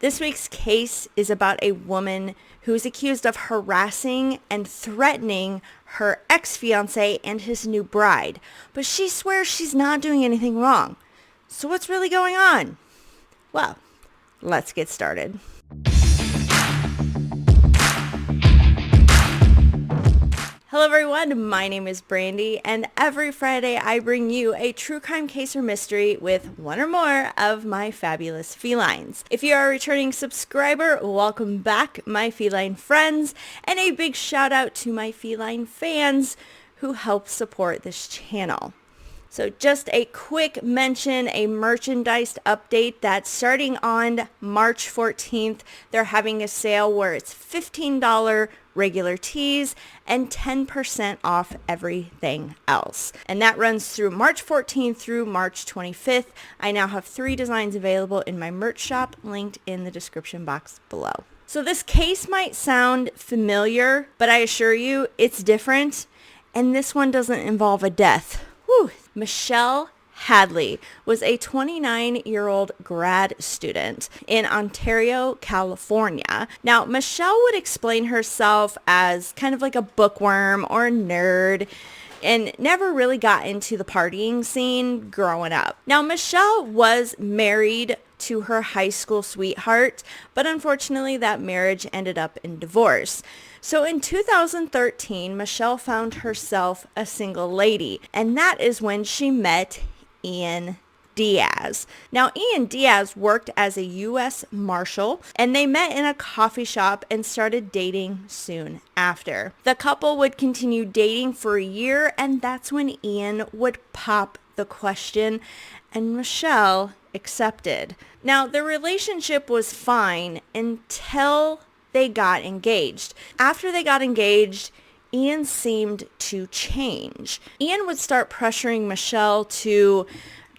This week's case is about a woman who is accused of harassing and threatening her ex-fiance and his new bride, but she swears she's not doing anything wrong. So what's really going on? Well, let's get started. Hello everyone, my name is Brandy, and every Friday I bring you a true crime case or mystery with one or more of my fabulous felines. If you are a returning subscriber, welcome back, my feline friends, and a big shout out to my feline fans who help support this channel. So just a quick mention, a merchandise update that starting on March 14th, they're having a sale where it's $15 regular tees and 10% off everything else. And that runs through March 14th through March 25th. I now have 3 designs available in my merch shop, linked in the description box below. So this case might sound familiar, but I assure you it's different. And this one doesn't involve a death. Whew. Michelle Hadley was a 29-year-old grad student in Ontario, California. Now, Michelle would explain herself as kind of like a bookworm or a nerd and never really got into the partying scene growing up. Now, Michelle was married to her high school sweetheart, but unfortunately that marriage ended up in divorce. So in 2013, Michelle found herself a single lady, and that is when she met Ian Diaz. Now, Ian Diaz worked as a U.S. Marshal, and they met in a coffee shop and started dating soon after. The couple would continue dating for a year, and that's when Ian would pop the question, and Michelle accepted. Now, the relationship was fine until they got engaged. After they got engaged, Ian seemed to change. Ian would start pressuring Michelle to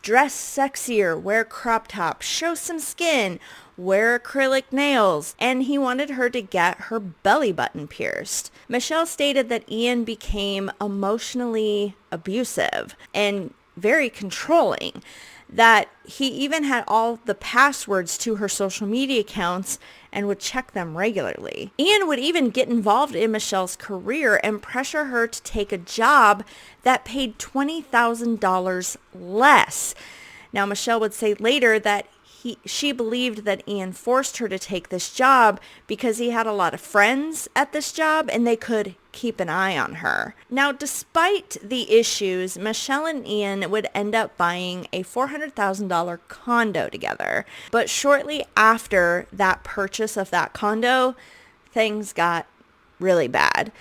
dress sexier, wear crop tops, show some skin, wear acrylic nails, and he wanted her to get her belly button pierced. Michelle stated that Ian became emotionally abusive and very controlling, that he even had all the passwords to her social media accounts and would check them regularly. Ian would even get involved in Michelle's career and pressure her to take a job that paid $20,000 less. Now, Michelle would say later that she believed that Ian forced her to take this job because he had a lot of friends at this job and they could keep an eye on her. Now, despite the issues, Michelle and Ian would end up buying a $400,000 condo together. But shortly after that purchase of that condo, things got really bad.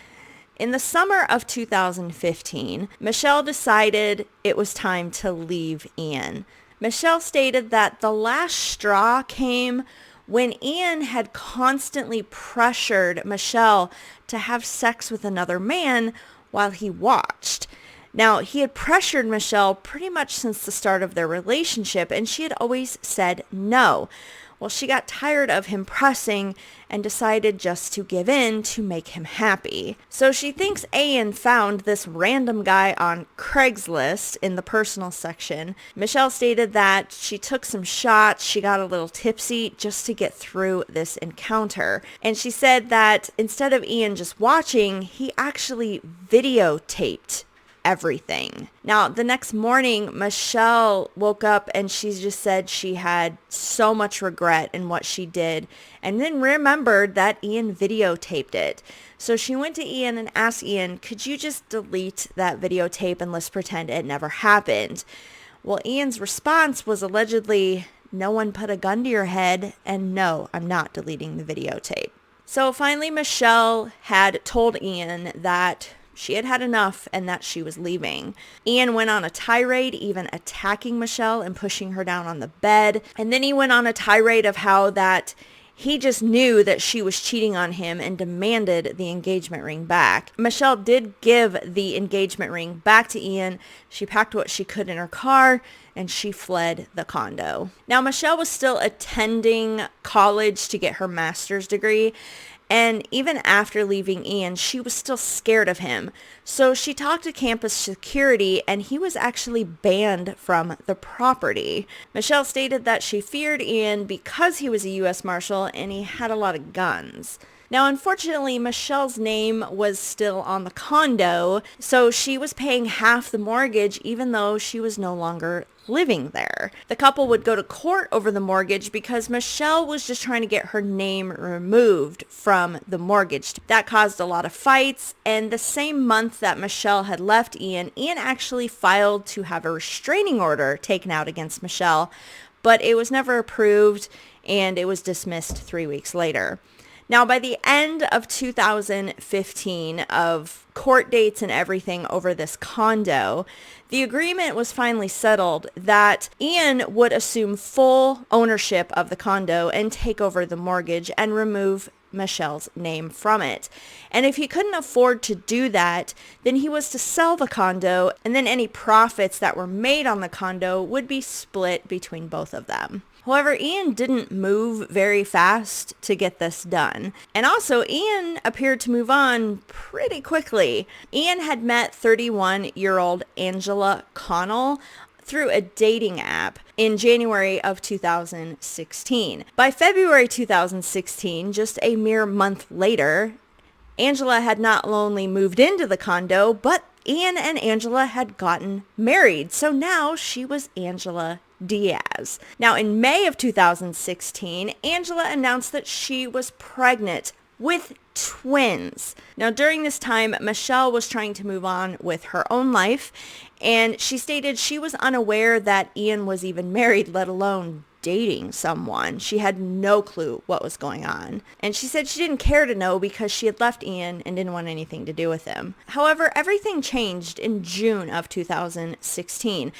In the summer of 2015, Michelle decided it was time to leave Ian. Michelle stated that the last straw came when Ian had constantly pressured Michelle to have sex with another man while he watched. Now, he had pressured Michelle pretty much since the start of their relationship, and she had always said no. Well, she got tired of him pressing and decided just to give in to make him happy. So she thinks Ian found this random guy on Craigslist in the personal section. Michelle stated that she took some shots, she got a little tipsy just to get through this encounter. And she said that instead of Ian just watching, he actually videotaped everything. Now, the next morning, Michelle woke up and she just said she had so much regret in what she did and then remembered that Ian videotaped it. So she went to Ian and asked Ian, could you just delete that videotape and let's pretend it never happened? Well, Ian's response was allegedly, no one put a gun to your head, and no, I'm not deleting the videotape. So finally, Michelle had told Ian that she had had enough and that she was leaving. Ian went on a tirade, even attacking Michelle and pushing her down on the bed. And then he went on a tirade of how that he just knew that she was cheating on him and demanded the engagement ring back. Michelle did give the engagement ring back to Ian. She packed what she could in her car and she fled the condo. Now, Michelle was still attending college to get her master's degree, And even after leaving Ian, she was still scared of him. So she talked to campus security, and he was actually banned from the property. Michelle stated that she feared Ian because he was a U.S. Marshal and he had a lot of guns. Now, unfortunately, Michelle's name was still on the condo, so she was paying half the mortgage even though she was no longer living there. The couple would go to court over the mortgage because Michelle was just trying to get her name removed from the mortgage. That caused a lot of fights, and the same month that Michelle had left Ian actually filed to have a restraining order taken out against Michelle, but it was never approved and it was dismissed 3 weeks later. Now, by the end of 2015, of court dates and everything over this condo, the agreement was finally settled that Ian would assume full ownership of the condo and take over the mortgage and remove Michelle's name from it. And if he couldn't afford to do that, then he was to sell the condo, and then any profits that were made on the condo would be split between both of them. However, Ian didn't move very fast to get this done. And also, Ian appeared to move on pretty quickly. Ian had met 31-year-old Angela Connell through a dating app in January of 2016. By February 2016, just a mere month later, Angela had not only moved into the condo, but Ian and Angela had gotten married. So now she was Angela Diaz. Now, in May of 2016, Angela announced that she was pregnant with twins. Now, during this time, Michelle was trying to move on with her own life, and she stated she was unaware that Ian was even married, let alone dating someone. She had no clue what was going on. And she said she didn't care to know because she had left Ian and didn't want anything to do with him. However, everything changed in June of 2016.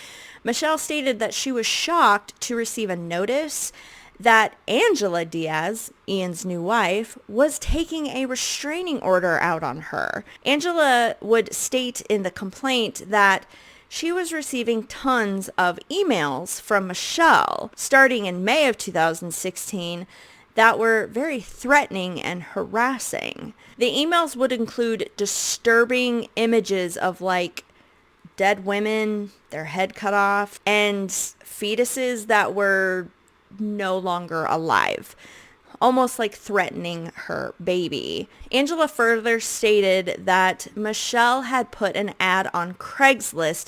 Michelle stated that she was shocked to receive a notice that Angela Diaz, Ian's new wife, was taking a restraining order out on her. Angela would state in the complaint that she was receiving tons of emails from Michelle starting in May of 2016 that were very threatening and harassing. The emails would include disturbing images of dead women, their head cut off, and fetuses that were no longer alive, almost like threatening her baby. Angela further stated that Michelle had put an ad on Craigslist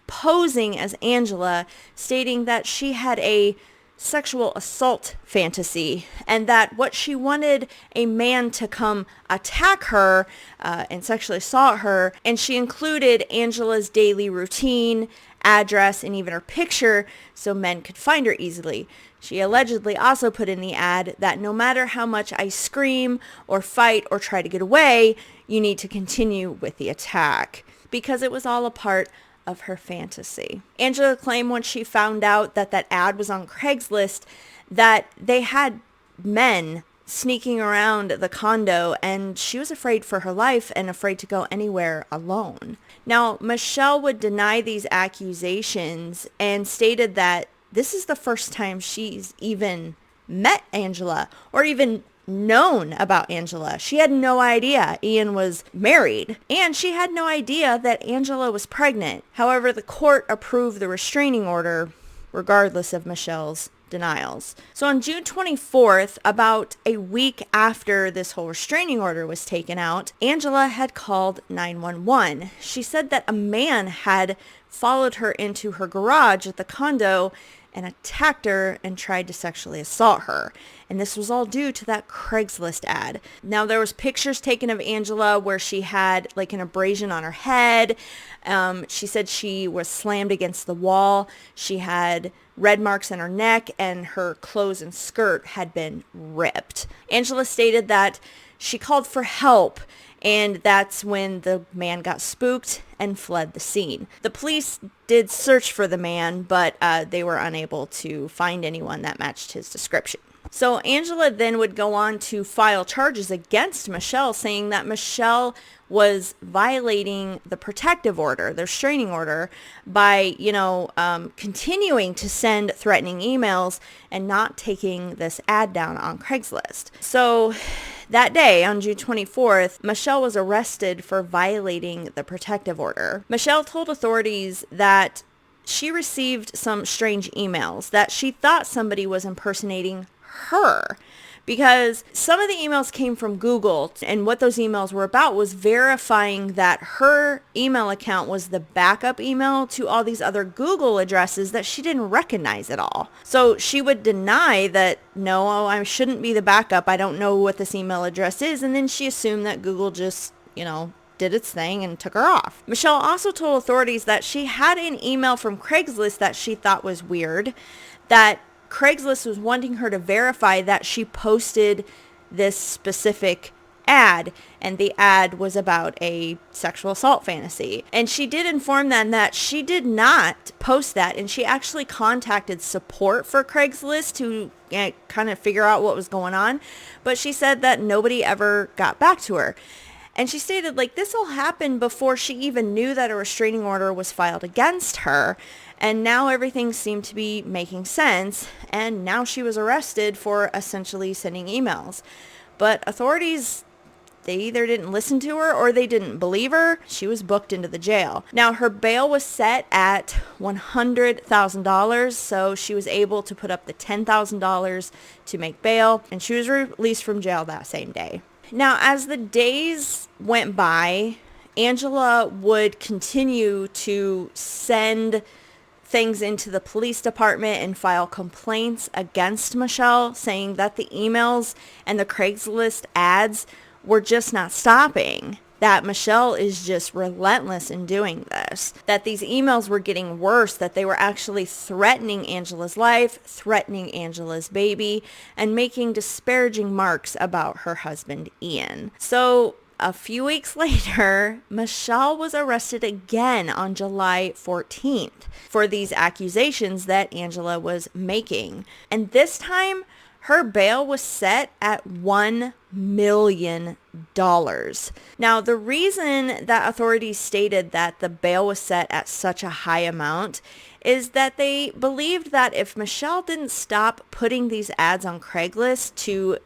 posing as Angela, stating that she had a sexual assault fantasy and that what she wanted a man to come attack her and sexually assault her, and she included Angela's daily routine, address, and even her picture so men could find her easily. She allegedly also put in the ad that no matter how much I scream or fight or try to get away, you need to continue with the attack, because it was all a part of her fantasy. Angela claimed when she found out that that ad was on Craigslist that they had men sneaking around the condo, and she was afraid for her life and afraid to go anywhere alone. Now, Michelle would deny these accusations and stated that this is the first time she's even met Angela or even known about Angela. She had no idea Ian was married, and she had no idea that Angela was pregnant. However, the court approved the restraining order regardless of Michelle's denials. So on June 24th, about a week after this whole restraining order was taken out, Angela had called 911. She said that a man had followed her into her garage at the condo and attacked her and tried to sexually assault her. And this was all due to that Craigslist ad. Now, there was pictures taken of Angela where she had an abrasion on her head. She said she was slammed against the wall. She had red marks on her neck, and her clothes and skirt had been ripped. Angela stated that she called for help, and that's when the man got spooked and fled the scene. The police did search for the man, but they were unable to find anyone that matched his description. So Angela then would go on to file charges against Michelle, saying that Michelle was violating the protective order, the restraining order, by, continuing to send threatening emails and not taking this ad down on Craigslist. So That day, on June 24th, Michelle was arrested for violating the protective order. Michelle told authorities that she received some strange emails, that she thought somebody was impersonating her, because some of the emails came from Google, and what those emails were about was verifying that her email account was the backup email to all these other Google addresses that she didn't recognize at all. So she would deny that, no, I shouldn't be the backup. I don't know what this email address is. And then she assumed that Google just, did its thing and took her off. Michelle also told authorities that she had an email from Craigslist that she thought was weird, that Craigslist was wanting her to verify that she posted this specific ad, and the ad was about a sexual assault fantasy. And she did inform them that she did not post that, and she actually contacted support for Craigslist to kind of figure out what was going on, but she said that nobody ever got back to her. And she stated, this all happened before she even knew that a restraining order was filed against her. And now everything seemed to be making sense. And now she was arrested for essentially sending emails. But authorities, they either didn't listen to her or they didn't believe her. She was booked into the jail. Now, her bail was set at $100,000. So she was able to put up the $10,000 to make bail. And she was released from jail that same day. Now, as the days went by, Angela would continue to send things into the police department and file complaints against Michelle, saying that the emails and the Craigslist ads were just not stopping, that Michelle is just relentless in doing this, that these emails were getting worse, that they were actually threatening Angela's life, threatening Angela's baby, and making disparaging marks about her husband, Ian. So a few weeks later, Michelle was arrested again on July 14th for these accusations that Angela was making. And this time, her bail was set at $1 million. Now, the reason that authorities stated that the bail was set at such a high amount is that they believed that if Michelle didn't stop putting these ads on Craigslist to,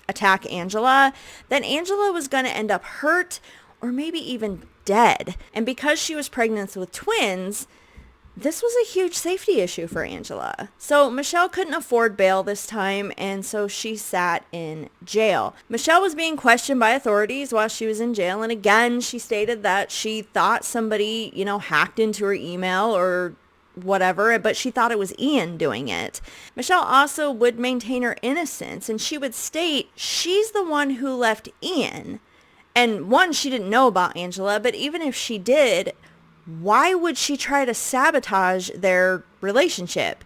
attack Angela, then Angela was going to end up hurt or maybe even dead. And because she was pregnant with twins, this was a huge safety issue for Angela. So Michelle couldn't afford bail this time, and so she sat in jail. Michelle was being questioned by authorities while she was in jail, and again, she stated that she thought somebody, hacked into her email or whatever, but she thought it was Ian doing it. Michelle also would maintain her innocence, and she would state she's the one who left Ian. And one, she didn't know about Angela, but even if she did, why would she try to sabotage their relationship?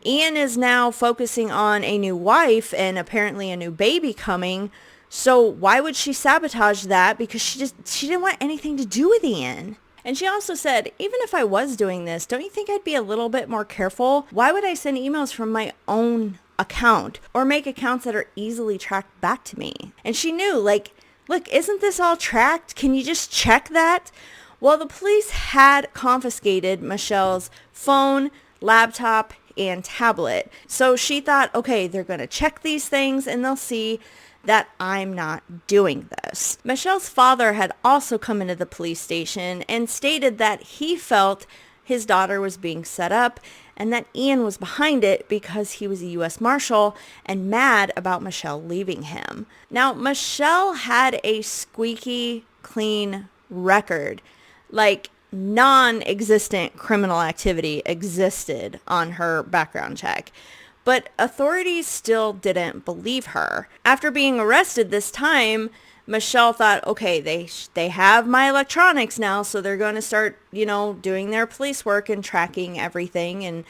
Ian is now focusing on a new wife and apparently a new baby coming. So why would she sabotage that? Because she didn't want anything to do with Ian. And she also said, even if I was doing this, don't you think I'd be a little bit more careful? Why would I send emails from my own account or make accounts that are easily tracked back to me? And she knew, look, isn't this all tracked? Can you just check that? Well, the police had confiscated Michelle's phone, laptop, and tablet. So she thought, okay, they're going to check these things and they'll see that I'm not doing this. Michelle's father had also come into the police station and stated that he felt his daughter was being set up and that Ian was behind it because he was a U.S. Marshal and mad about Michelle leaving him. Now, Michelle had a squeaky clean record. Non-existent criminal activity existed on her background check. But authorities still didn't believe her. After being arrested this time, Michelle thought, okay, they have my electronics now, so they're going to start, doing their police work and tracking everything and,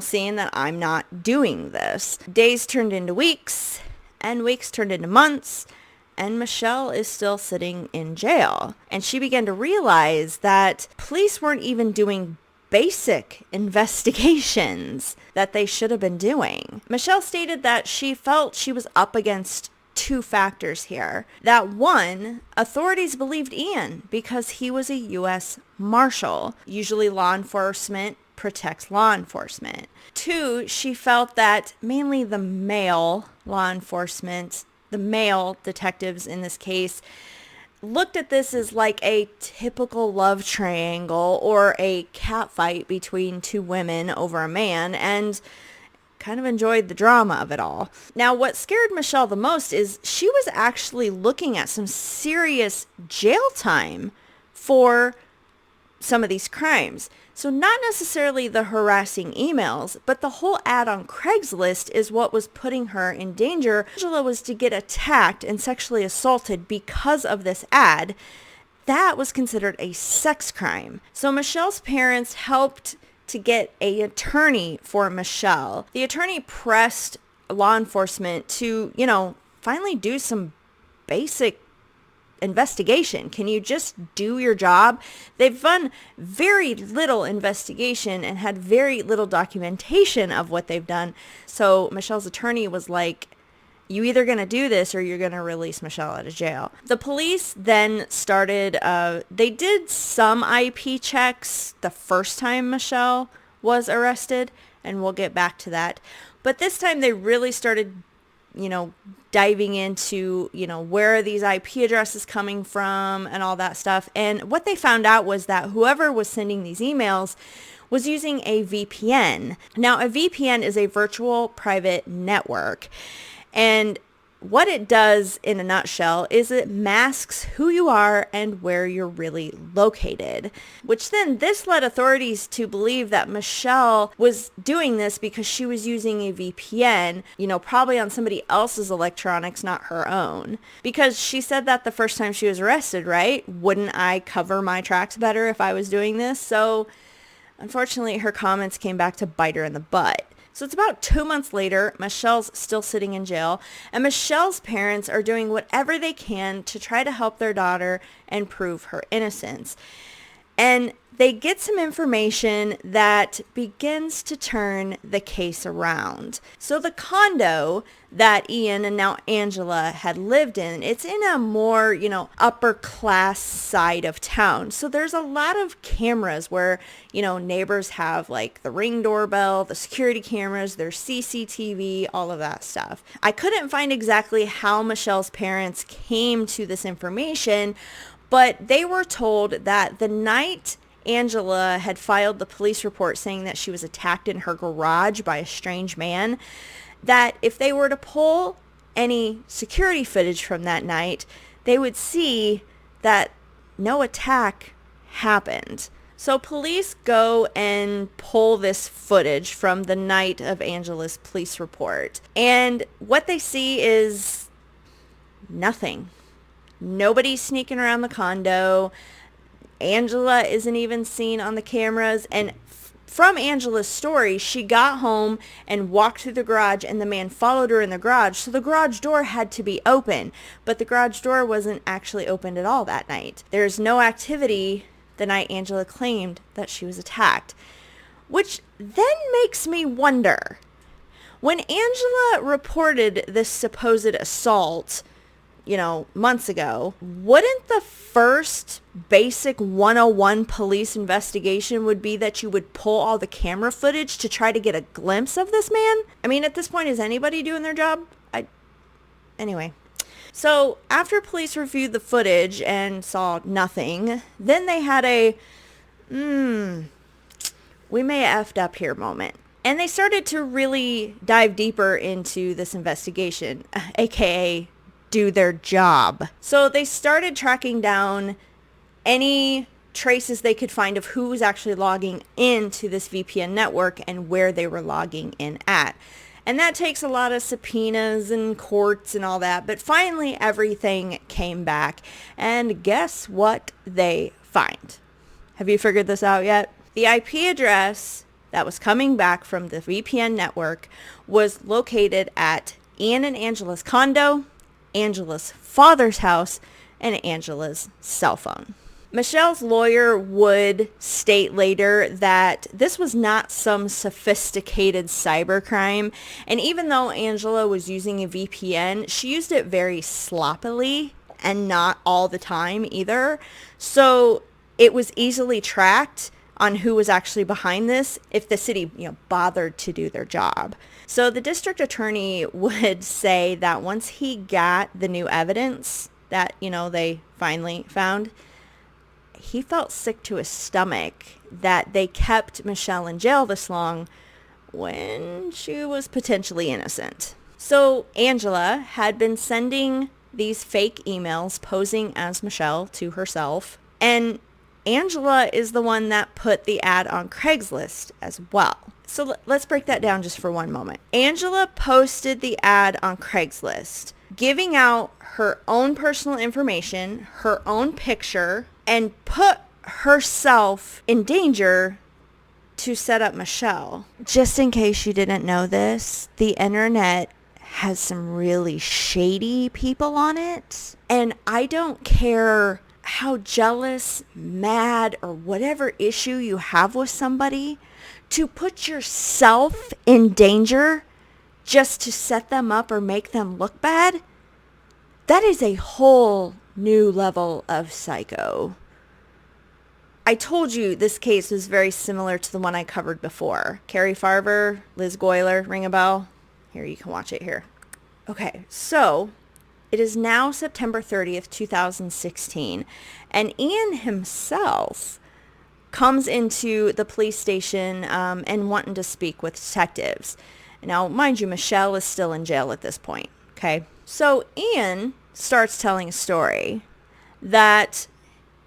seeing that I'm not doing this. Days turned into weeks, and weeks turned into months, and Michelle is still sitting in jail. And she began to realize that police weren't even doing basic investigations that they should have been doing. Michelle stated that she felt she was up against two factors here. That one, authorities believed Ian because he was a U.S. Marshal. Usually law enforcement protects law enforcement. Two, she felt that mainly the male law enforcement the male detectives in this case looked at this as like a typical love triangle or a catfight between two women over a man, and kind of enjoyed the drama of it all. Now, what scared Michelle the most is she was actually looking at some serious jail time for some of these crimes. So not necessarily the harassing emails, but the whole ad on Craigslist is what was putting her in danger. Angela was to get attacked and sexually assaulted because of this ad. That was considered a sex crime. So Michelle's parents helped to get an attorney for Michelle. The attorney pressed law enforcement to, finally do some basic investigation. Can you just do your job? They've done very little investigation and had very little documentation of what they've done. So Michelle's attorney was like, you either going to do this or you're going to release Michelle out of jail. The police then started, they did some IP checks the first time Michelle was arrested, and we'll get back to that. But this time they really started diving into, where are these IP addresses coming from and all that stuff. And what they found out was that whoever was sending these emails was using a VPN. Now, a VPN is a virtual private network. And what it does in a nutshell is it masks who you are and where you're really located, which then this led authorities to believe that Michelle was doing this because she was using a VPN, probably on somebody else's electronics, not her own. Because she said that the first time she was arrested, right? Wouldn't I cover my tracks better if I was doing this? So unfortunately, her comments came back to bite her in the butt. So it's about 2 months later, Michelle's still sitting in jail, and Michelle's parents are doing whatever they can to try to help their daughter and prove her innocence. And they get some information that begins to turn the case around. So the condo that Ian and now Angela had lived in, it's in a more, upper class side of town. So there's a lot of cameras where, neighbors have like the Ring doorbell, the security cameras, their CCTV, all of that stuff. I couldn't find exactly how Michelle's parents came to this information, but they were told that the night Angela had filed the police report saying that she was attacked in her garage by a strange man, that if they were to pull any security footage from that night, they would see that no attack happened. So police go and pull this footage from the night of Angela's police report. And what they see is nothing. Nobody's sneaking around the condo. Angela isn't even seen on the cameras. And from Angela's story, she got home and walked through the garage, and the man followed her in the garage. So the garage door had to be open, but the garage door wasn't actually opened at all that night. There's no activity the night Angela claimed that she was attacked, which then makes me wonder, when Angela reported this supposed assault, months ago, wouldn't the first basic 101 police investigation would be that you would pull all the camera footage to try to get a glimpse of this man? I mean, at this point, is anybody doing their job? Anyway. So after police reviewed the footage and saw nothing, then they had a, we may have effed up here moment. And they started to really dive deeper into this investigation, aka do their job. So they started tracking down any traces they could find of who was actually logging into this VPN network and where they were logging in at. And that takes a lot of subpoenas and courts and all that. But finally, everything came back. And guess what they find? Have you figured this out yet? The IP address that was coming back from the VPN network was located at Ian and Angela's condo, Angela's father's house, and Angela's cell phone. Michelle's lawyer would state later that this was not some sophisticated cybercrime, and even though Angela was using a VPN, she used it very sloppily and not all the time either. So it was easily tracked on who was actually behind this if the city, bothered to do their job. So the district attorney would say that once he got the new evidence that, they finally found, he felt sick to his stomach that they kept Michelle in jail this long when she was potentially innocent. So Angela had been sending these fake emails posing as Michelle to herself, and Angela is the one that put the ad on Craigslist as well. So let's break that down just for one moment. Angela posted the ad on Craigslist, giving out her own personal information, her own picture, and put herself in danger to set up Michelle. Just in case you didn't know this, the internet has some really shady people on it. And I don't care how jealous, mad, or whatever issue you have with somebody, to put yourself in danger just to set them up or make them look bad, that is a whole new level of psycho. I told you this case was very similar to the one I covered before. Carrie Farver, Liz Goyler, ring a bell? Here, you can watch it here. Okay, so it is now September 30th, 2016, and Ian himself comes into the police station and wanting to speak with detectives. Now, mind you, Michelle is still in jail at this point, okay? So Ian starts telling a story that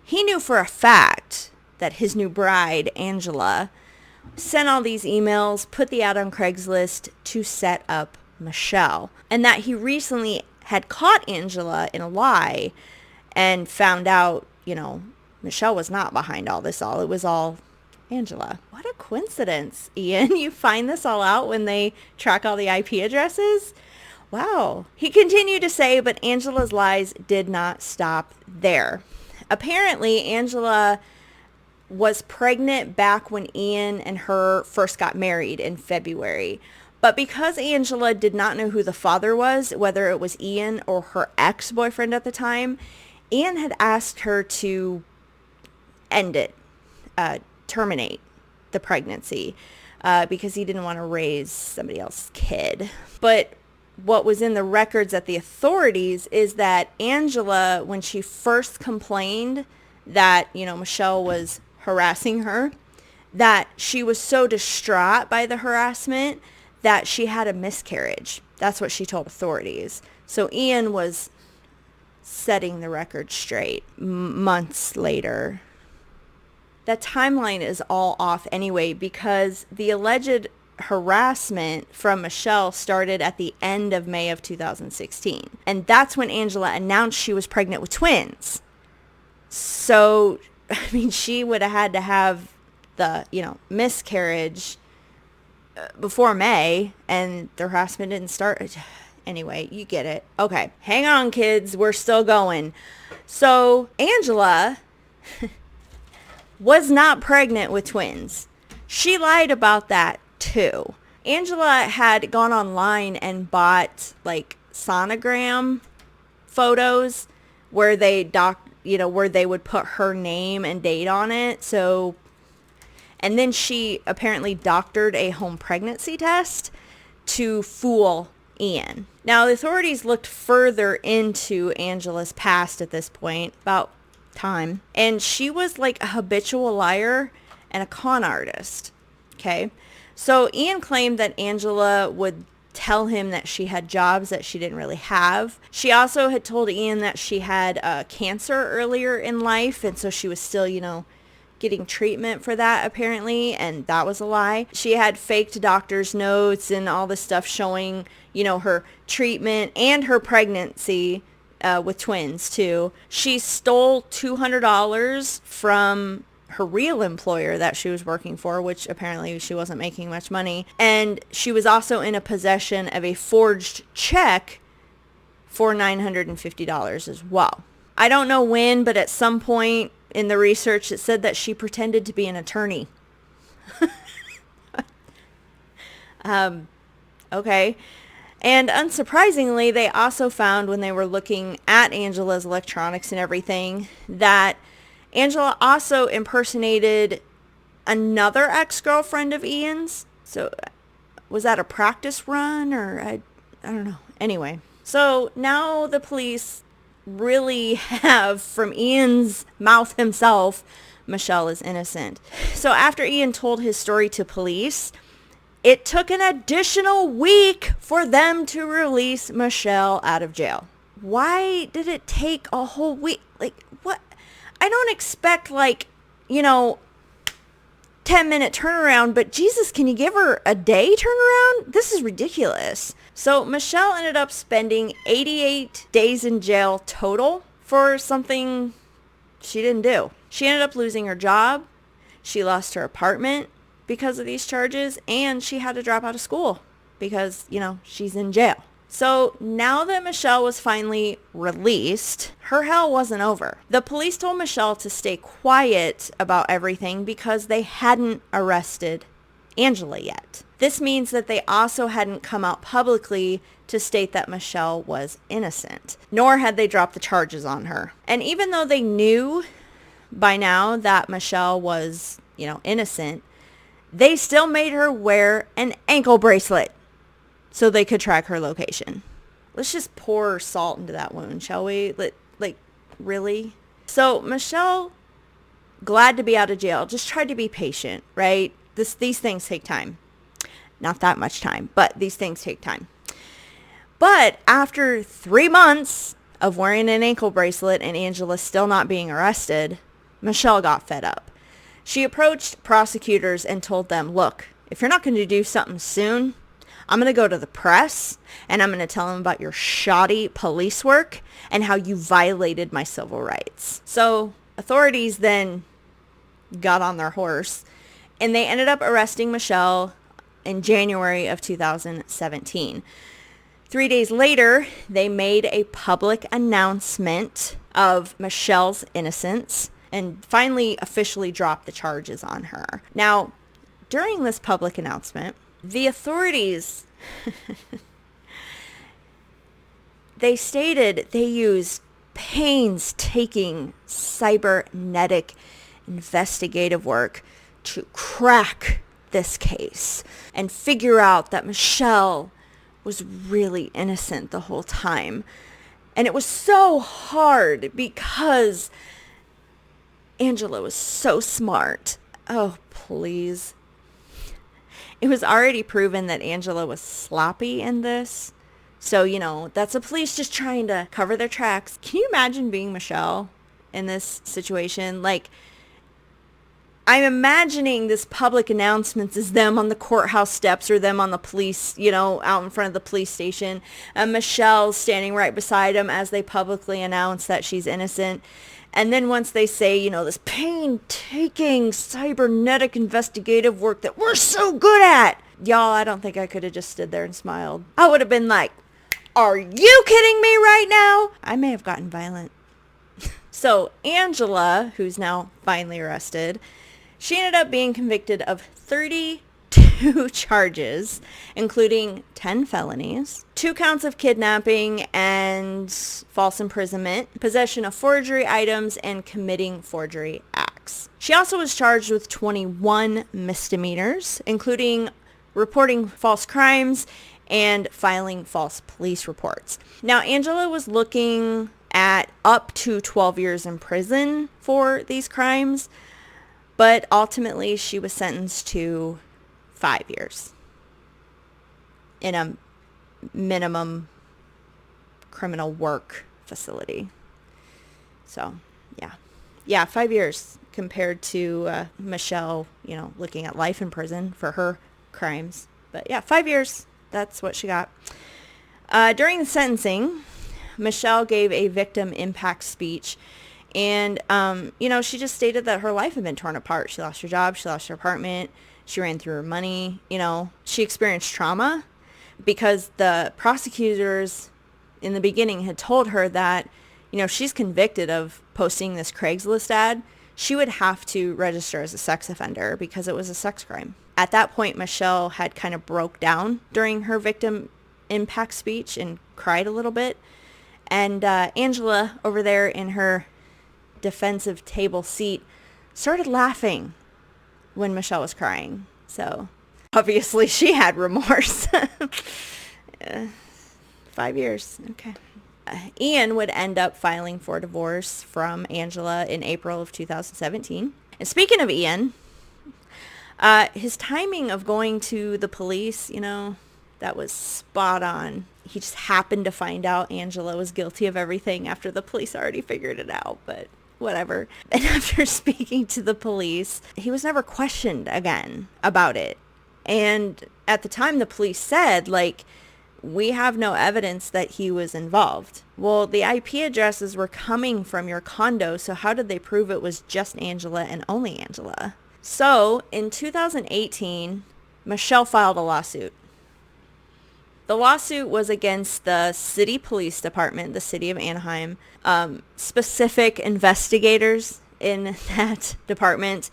he knew for a fact that his new bride, Angela, sent all these emails, put the ad on Craigslist to set up Michelle, and that he recently had caught Angela in a lie and found out, Michelle was not behind all this. It was all Angela. What a coincidence, Ian. You find this all out when they track all the IP addresses? Wow. He continued to say, but Angela's lies did not stop there. Apparently, Angela was pregnant back when Ian and her first got married in February. But because Angela did not know who the father was, whether it was Ian or her ex-boyfriend at the time, Ian had asked her to end it, terminate the pregnancy, because he didn't want to raise somebody else's kid. But what was in the records at the authorities is that Angela, when she first complained that, Michelle was harassing her, that she was so distraught by the harassment that she had a miscarriage. That's what she told authorities. So Ian was setting the record straight months later. That timeline is all off anyway, because the alleged harassment from Michelle started at the end of May of 2016. And that's when Angela announced she was pregnant with twins. So, she would have had to have the, miscarriage before May, and the harassment didn't start. Anyway, you get it. Okay, hang on, kids. We're still going. So, Angela was not pregnant with twins. She lied about that too. Angela had gone online and bought sonogram photos where they where they would put her name and date on it. So, and then she apparently doctored a home pregnancy test to fool Ian. Now, the authorities looked further into Angela's past at this point, about time, and she was a habitual liar and a con artist. Okay, so Ian claimed that Angela would tell him that she had jobs that she didn't really have. She also had told Ian that she had cancer earlier in life, and so she was still, getting treatment for that apparently, and that was a lie. She had faked doctor's notes and all this stuff showing, her treatment and her pregnancy with twins too. She stole $200 from her real employer that she was working for, which apparently she wasn't making much money. And she was also in a possession of a forged check for $950 as well. I don't know when, but at some point in the research, it said that she pretended to be an attorney. Okay. And unsurprisingly, they also found when they were looking at Angela's electronics and everything that Angela also impersonated another ex-girlfriend of Ian's. So was that a practice run, or I don't know. Anyway, so now the police really have, from Ian's mouth himself, Michelle is innocent. So after Ian told his story to police, it took an additional week for them to release Michelle out of jail. Why did it take a whole week? Like, what? I don't expect, 10-minute turnaround, but Jesus, can you give her a day turnaround? This is ridiculous. So Michelle ended up spending 88 days in jail total for something she didn't do. She ended up losing her job. She lost her apartment because of these charges, and she had to drop out of school because, she's in jail. So now that Michelle was finally released, her hell wasn't over. The police told Michelle to stay quiet about everything because they hadn't arrested Angela yet. This means that they also hadn't come out publicly to state that Michelle was innocent, nor had they dropped the charges on her. And even though they knew by now that Michelle was, innocent, they still made her wear an ankle bracelet so they could track her location. Let's just pour salt into that wound, shall we? Really? So Michelle, glad to be out of jail, just tried to be patient, right? These things take time. Not that much time, but these things take time. But after 3 months of wearing an ankle bracelet and Angela still not being arrested, Michelle got fed up. She approached prosecutors and told them, look, if you're not going to do something soon, I'm going to go to the press and I'm going to tell them about your shoddy police work and how you violated my civil rights. So authorities then got on their horse and they ended up arresting Michelle in January of 2017. 3 days later, they made a public announcement of Michelle's innocence and finally officially dropped the charges on her. Now, during this public announcement, the authorities, they stated they used painstaking cybernetic investigative work to crack this case and figure out that Michelle was really innocent the whole time. And it was so hard because Angela was so smart. Oh, please. It was already proven that Angela was sloppy in this. So, that's the police just trying to cover their tracks. Can you imagine being Michelle in this situation? I'm imagining this public announcements is them on the courthouse steps or them on the police, out in front of the police station. And Michelle standing right beside them as they publicly announce that she's innocent. And then once they say, this painstaking cybernetic investigative work that we're so good at. Y'all, I don't think I could have just stood there and smiled. I would have been like, are you kidding me right now? I may have gotten violent. So Angela, who's now finally arrested, she ended up being convicted of 32 charges, including 10 felonies, 2 counts of kidnapping and false imprisonment, possession of forgery items, and committing forgery acts. She also was charged with 21 misdemeanors, including reporting false crimes and filing false police reports. Now, Angela was looking at up to 12 years in prison for these crimes, but ultimately she was sentenced to 5 years in a minimum criminal work facility. So, yeah, 5 years compared to Michelle, looking at life in prison for her crimes. But yeah, 5 years. That's what she got. During the sentencing, Michelle gave a victim impact speech. And, she just stated that her life had been torn apart. She lost her job. She lost her apartment. She ran through her money. She experienced trauma because the prosecutors in the beginning had told her that, she's convicted of posting this Craigslist ad. She would have to register as a sex offender because it was a sex crime. At that point, Michelle had kind of broke down during her victim impact speech and cried a little bit. And Angela over there in her defensive table seat started laughing when Michelle was crying. So obviously she had remorse. 5 years. Okay. Ian would end up filing for divorce from Angela in April of 2017. And speaking of Ian, his timing of going to the police, that was spot on. He just happened to find out Angela was guilty of everything after the police already figured it out, but whatever. And after speaking to the police, he was never questioned again about it. And at the time, the police said, we have no evidence that he was involved. Well, the IP addresses were coming from your condo, so how did they prove it was just Angela and only Angela? So, in 2018, Michelle filed a lawsuit. The lawsuit was against the city police department, the city of Anaheim, specific investigators in that department,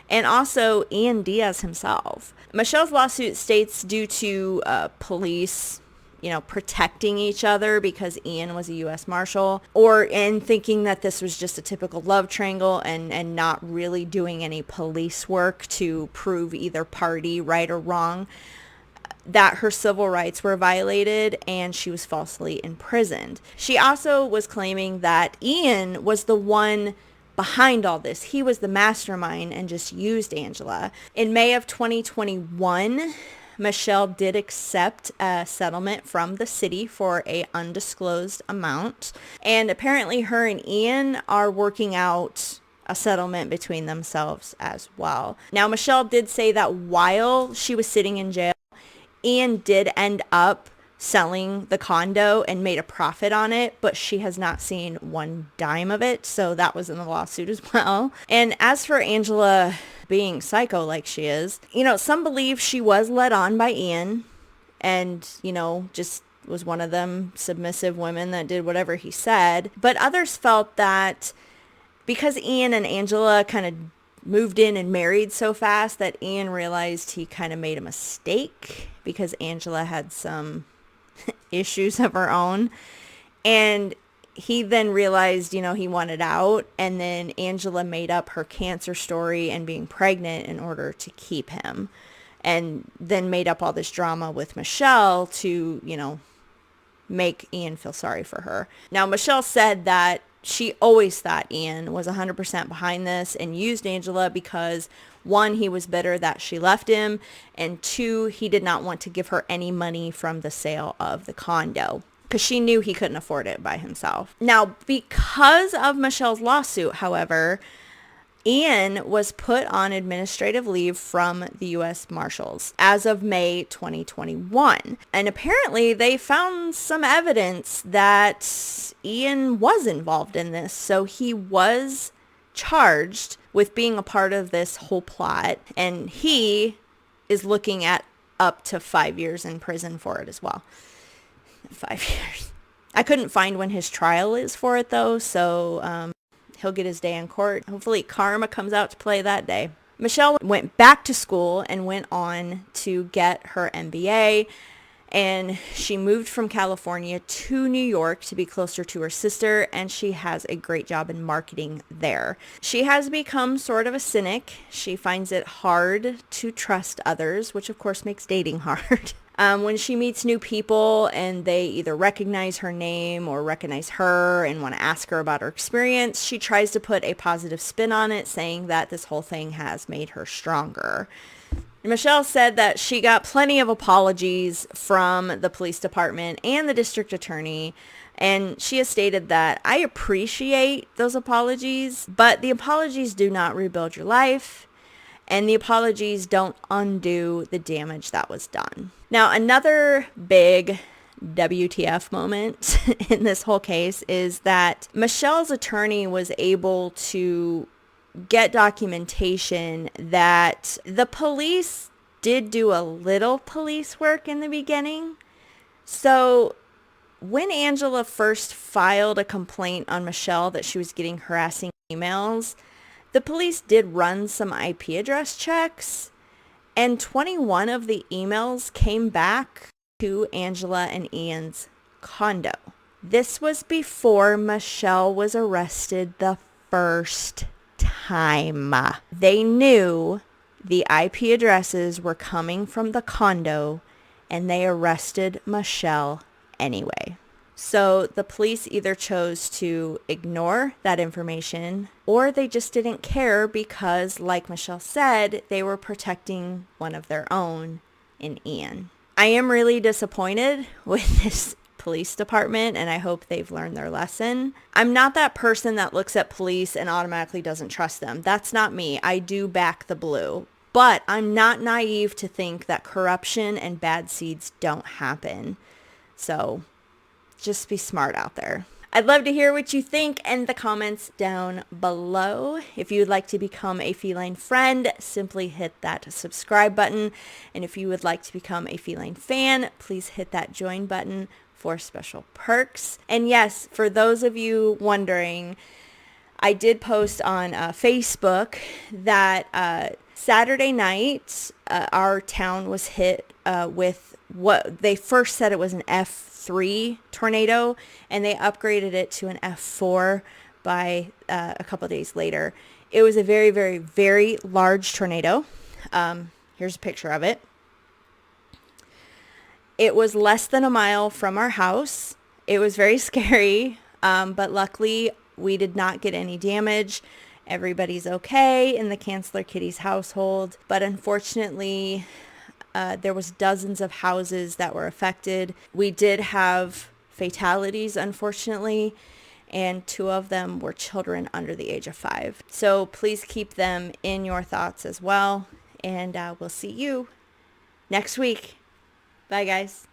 and also Ian Diaz himself. Michelle's lawsuit states due to police protecting each other because Ian was a U.S. Marshal, or in thinking that this was just a typical love triangle and not really doing any police work to prove either party right or wrong, that her civil rights were violated and she was falsely imprisoned. She also was claiming that Ian was the one behind all this. He was the mastermind and just used Angela. In May of 2021, Michelle did accept a settlement from the city for a undisclosed amount. And apparently her and Ian are working out a settlement between themselves as well. Now, Michelle did say that while she was sitting in jail, Ian did end up selling the condo and made a profit on it, but she has not seen one dime of it. So that was in the lawsuit as well. And as for Angela being psycho like she is, some believe she was led on by Ian and, just was one of them submissive women that did whatever he said. But others felt that because Ian and Angela kind of moved in and married so fast, that Ian realized he kind of made a mistake because Angela had some issues of her own. And he then realized, he wanted out. And then Angela made up her cancer story and being pregnant in order to keep him. And then made up all this drama with Michelle to, make Ian feel sorry for her. Now, Michelle said that she always thought Ian was 100% behind this and used Angela because, one, he was bitter that she left him, and two, he did not want to give her any money from the sale of the condo because she knew he couldn't afford it by himself. Now, because of Michelle's lawsuit, however, Ian was put on administrative leave from the U.S. Marshals as of May 2021. And apparently they found some evidence that Ian was involved in this. So he was charged with being a part of this whole plot. And he is looking at up to 5 years in prison for it as well. 5 years. I couldn't find when his trial is for it though. So, he'll get his day in court. Hopefully karma comes out to play that day. Michelle went back to school and went on to get her MBA. And she moved from California to New York to be closer to her sister. And she has a great job in marketing there. She has become sort of a cynic. She finds it hard to trust others, which of course makes dating hard. When she meets new people and they either recognize her name or recognize her and want to ask her about her experience, she tries to put a positive spin on it, saying that this whole thing has made her stronger. Michelle said that she got plenty of apologies from the police department and the district attorney, and she has stated that, I appreciate those apologies, but the apologies do not rebuild your life. And the apologies don't undo the damage that was done. Now, another big WTF moment in this whole case is that Michelle's attorney was able to get documentation that the police did do a little police work in the beginning. So when Angela first filed a complaint on Michelle that she was getting harassing emails, the police did run some IP address checks, and 21 of the emails came back to Angela and Ian's condo. This was before Michelle was arrested the first time. They knew The IP addresses were coming from the condo, and they arrested Michelle anyway. So the police either chose to ignore that information, or they just didn't care because, like Michelle said, they were protecting one of their own in Ian. I am really disappointed with this police department, and I hope they've learned their lesson. I'm not that person that looks at police and automatically doesn't trust them. That's not me. I do back the blue. But I'm not naive to think that corruption and bad seeds don't happen. So just be smart out there. I'd love to hear what you think in the comments down below. If you would like to become a feline friend, simply hit that subscribe button. And if you would like to become a feline fan, please hit that join button for special perks. And yes, for those of you wondering, I did post on Facebook that Saturday night, our town was hit with what they first said it was an F3 tornado, and they upgraded it to an F4 by a couple of days later. It was a very, very, very large tornado. Here's a picture of it. It was less than a mile from our house. It was very scary, but luckily we did not get any damage. Everybody's okay in the Canceller Kitties household, but unfortunately, there was dozens of houses that were affected. We did have fatalities, unfortunately, and 2 of them were children under the age of 5. So please keep them in your thoughts as well, and we'll see you next week. Bye, guys.